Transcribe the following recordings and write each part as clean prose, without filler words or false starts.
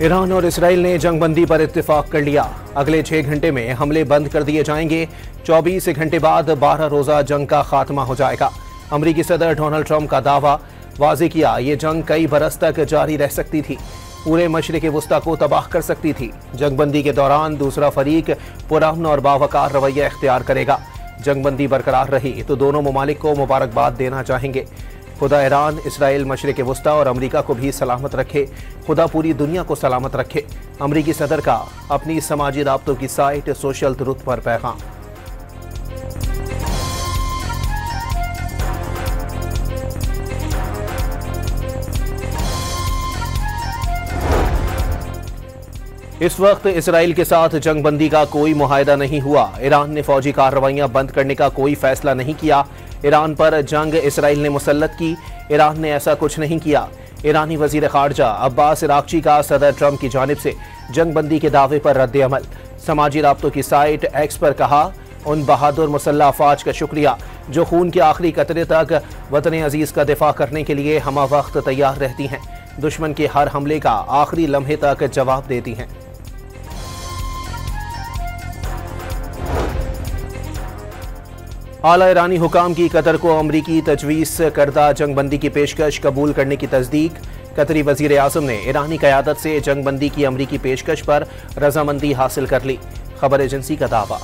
Iran और Israel ने जंगबंदी पर इत्तेफाक कर लिया। अगले 6 घंटे में हमले बंद कर दिए जाएंगे। 24 घंटे बाद 12 रोजा जंग का खात्मा हो जाएगा। अमरीकी सदर डोनाल्ड ट्रंप का दावा, वाज़ेह किया ये जंग कई बरस तक जारी रह सकती थी, पूरे मशरिक़ वुस्ता को तबाह कर सकती थी। जंगबंदी के दौरान दूसरा फरीक पुरअमन और बावकार रवैया इख्तियार करेगा। जंगबंदी बरकरार रही तो दोनों ममालिक को मुबारकबाद देना चाहेंगे। खुदा ईरान, इसराइल, मशरिक़ वुस्ता और अमरीका को भी सलामत रखे। खुदा पूरी दुनिया को सलामत रखे। अमरीकी सदर का अपनी समाजी राब्तों की साइट सोशल ट्रुथ पर पैगाम। इस वक्त इसराइल के साथ जंगबंदी का कोई मुआहदा नहीं हुआ। ईरान ने फौजी कार्रवाइयां बंद करने का कोई फैसला नहीं किया। ईरान पर जंग इसराइल ने मुसल्लत की। ईरान ने ऐसा कुछ नहीं किया। ईरानी वजीर खारजा अब्बास इराक्ची का सदर ट्रंप की जानिब से जंगबंदी के दावे पर रद्द अमल। समाजी राब्तों की साइट एक्स पर कहा, उन बहादुर मुसल्लह अफवाज का शुक्रिया जो खून के आखिरी कतरे तक वतन अजीज का दिफा करने के लिए हमा वक्त तैयार रहती हैं, दुश्मन के हर हमले का आखिरी लम्हे तक जवाब देती हैं। आला ईरानी हुकाम की कतर को अमरीकी तजवीज़ करदा जंगबंदी की पेशकश कबूल करने की तस्दीक। कतरी वज़ीर आज़म ने ईरानी क़यादत से जंगबंदी की अमरीकी पेशकश पर रजामंदी हासिल कर ली। खबर एजेंसी का दावा।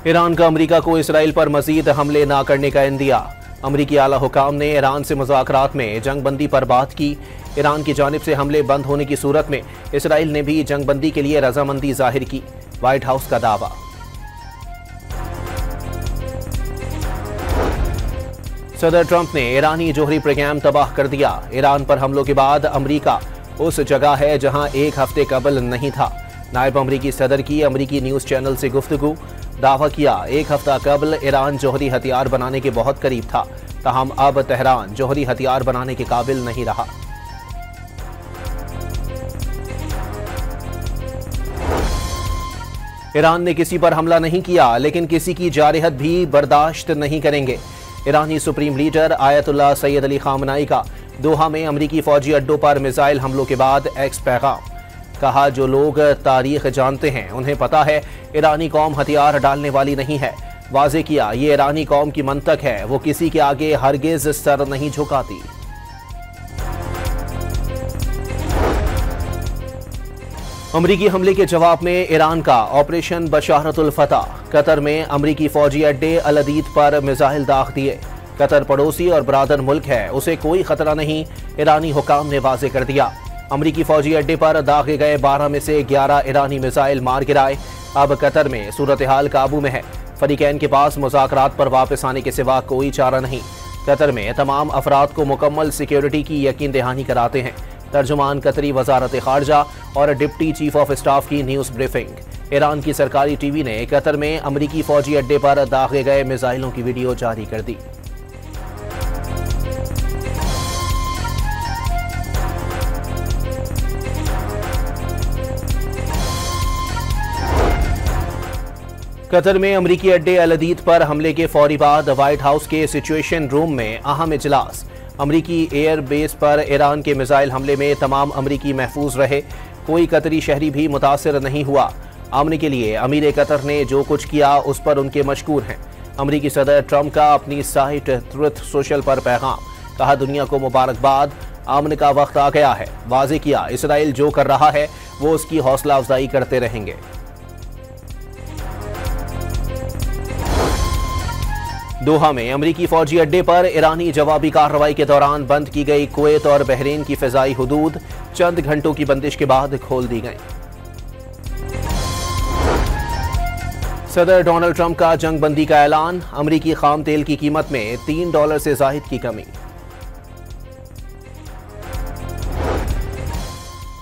ईरान का अमरीका को इसराइल पर मजीद हमले न करने का इंदिया। अमरीकी आला हुकाम ने ईरान से मुज़ाकरात में जंगबंदी पर बात की। ईरान की जानिब से हमले बंद होने की सूरत में इसराइल ने भी जंगबंदी के लिए रजामंदी जाहिर की। व्हाइट हाउस का दावा। सदर ट्रंप ने ईरानी जोहरी प्रोग्राम तबाह कर दिया। ईरान पर हमलों के बाद अमरीका उस जगह है जहां एक हफ्ते कबल नहीं था। नायब अमरीकी सदर की अमरीकी न्यूज़ चैनल से गुफ्तगू। दावा किया, एक हफ्ता कबल ईरान जोहरी हथियार बनाने के बहुत करीब था, ताहम अब तेहरान जोहरी हथियार बनाने के काबिल नहीं रहा। ईरान ने किसी पर हमला नहीं किया, लेकिन किसी की जारहत भी बर्दाश्त नहीं करेंगे। ईरानी supreme leader Ayatollah Sayyed Ali Khamenei का दोहा में अमरीकी फौजी अड्डों पर मिसाइल हमलों के बाद एक्स पैगाम। कहा, जो लोग तारीख जानते हैं उन्हें पता है ईरानी कौम हथियार डालने वाली नहीं है। वाज़ेह किया, ये ईरानी कौम की मंतक है, वो किसी के आगे हरगिज सर नहीं झुकाती। अमरीकी हमले के जवाब में ईरान का ऑपरेशन बशारतुल फतह। कतर में अमरीकी फौजी अड्डे अल अदीद पर मिसाइल दाग दिए। कतर पड़ोसी और बरादर मुल्क है, उसे कोई खतरा नहीं, ईरानी हुकाम ने वाज़ेह कर दिया। अमरीकी फौजी अड्डे पर दागे गए 12 में से 11 ईरानी मिसाइल मार गिराए। अब कतर में सूरत हाल काबू में है। फरीकैन के पास मुज़ाकरात पर वापस आने के सिवा कोई चारा नहीं। कतर में तमाम अफराद को मुकम्मल सिक्योरिटी की यकीन दहानी कराते हैं। तर्जुमान कतरी वजारत खारजा और डिप्टी चीफ ऑफ स्टाफ की न्यूज़ ब्रीफिंग। ईरान की सरकारी टीवी ने कतर में अमरीकी फौजी अड्डे पर दागे गए मिसाइलों की वीडियो जारी कर दी। कतर में अमरीकी अड्डे अल अदीद पर हमले के फौरी बाद व्हाइट हाउस के सिचुएशन रूम में अहम इजलास। अमरीकी एयर बेस पर ईरान के मिसाइल हमले में तमाम अमरीकी महफूज रहे, कोई कतरी शहरी भी मुतासिर नहीं हुआ। अमन के लिए अमीर कतर ने जो कुछ किया उस पर उनके मशकूर हैं। अमरीकी सदर ट्रंप का अपनी साइट ट्रुथ सोशल पर पैगाम। कहा, दुनिया को मुबारकबाद, अमन का वक्त आ गया है। वाज़ेह किया, इसराइल जो कर रहा है वो उसकी हौसला अफजाई करते रहेंगे। दोहा में अमरीकी फौजी अड्डे पर ईरानी जवाबी कार्रवाई के दौरान बंद की गई कुवैत और बहरीन की फिजाई हुदूद चंद घंटों की बंदिश के बाद खोल दी गई। सदर डोनाल्ड ट्रंप का जंगबंदी का ऐलान। अमरीकी खाम तेल की कीमत में $3 से जाहिद की कमी।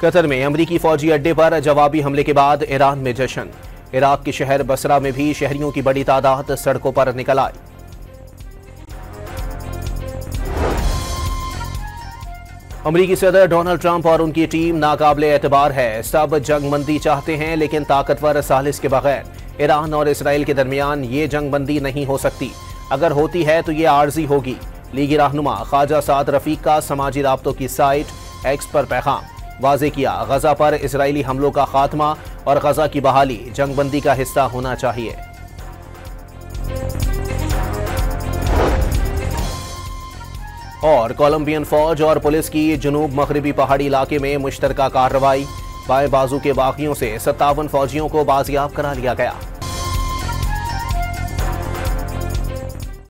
कतर में अमरीकी फौजी अड्डे पर जवाबी हमले के बाद ईरान में जश्न। इराक के शहर बसरा में भी शहरियों की बड़ी तादाद सड़कों पर निकल आई। अमरीकी सदर डोनाल्ड ट्रंप और उनकी टीम नाकाबिले एतबार है। सब जंगबंदी चाहते हैं, लेकिन ताकतवर सालिस के बगैर ईरान और इसराइल के दरमियान ये जंगबंदी नहीं हो सकती। अगर होती है तो ये आर्जी होगी। लीगी रहनुमा ख्वाजा साद रफीक का समाजी राब्तों की साइट एक्स पर पैगाम, वाज़े किया गजा पर इजरायली हमलों का खात्मा और गजा की बहाली जंगबंदी का हिस्सा होना चाहिए। और कोलंबियन फौज और पुलिस की जुनूब मगरबी पहाड़ी इलाके में मुश्तरका कार्रवाई, बाएं बाजू के बागियों से 57 फौजियों को बाजियाब करा लिया गया।